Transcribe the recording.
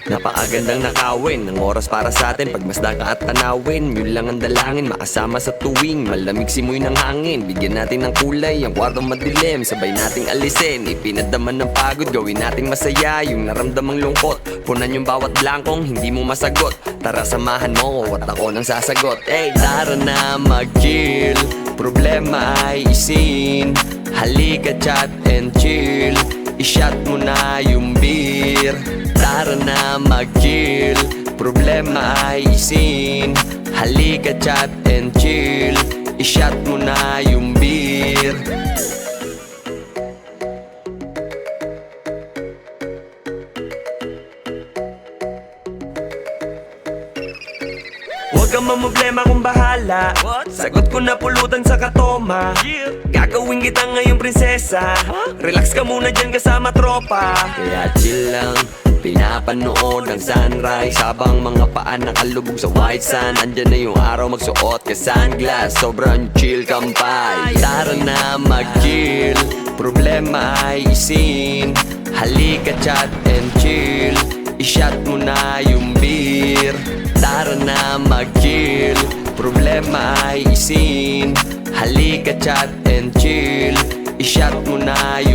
Napakagandang nakawin, ang oras para sa atin pagmasdan ka at tanawin. Yun lang ang dalangin, makasama sa tuwing malamig simoy ng hangin. Bigyan natin ng kulay, ang kwartong madilim, sabay nating alisin. Ipinadaman ng pagod, gawin nating masaya yung naramdamang lungkot. Punan yung bawat blankong hindi mo masagot. Tara samahan mo at ako nang sasagot. Hey, tara na mag-chill, problema ay isin. Halika, chat and chill, i-shot mo na yung beer. Tara na mag-chill, problema ay isin. Halika, chat and chill, i-shot mo na yung beer. Huwag kang mamblema kung bahala. Sagot ko na pulutan sa katoma. Gagawin kita ngayong prinsesa. Relax ka muna dyan kasama tropa. Kaya chill lang, pinapanood ang sunrise habang mga paa nakalubog sa white sand. Andyan na yung araw, magsuot ka sunglass. Sobrang chill kampay. Tara na mag-chill, problema ay isin. Halika, chat and chill, i-shot mo na yung beer. Tara na mag-chill, problema ay isin. Halika, chat and chill, i-shot mo na yung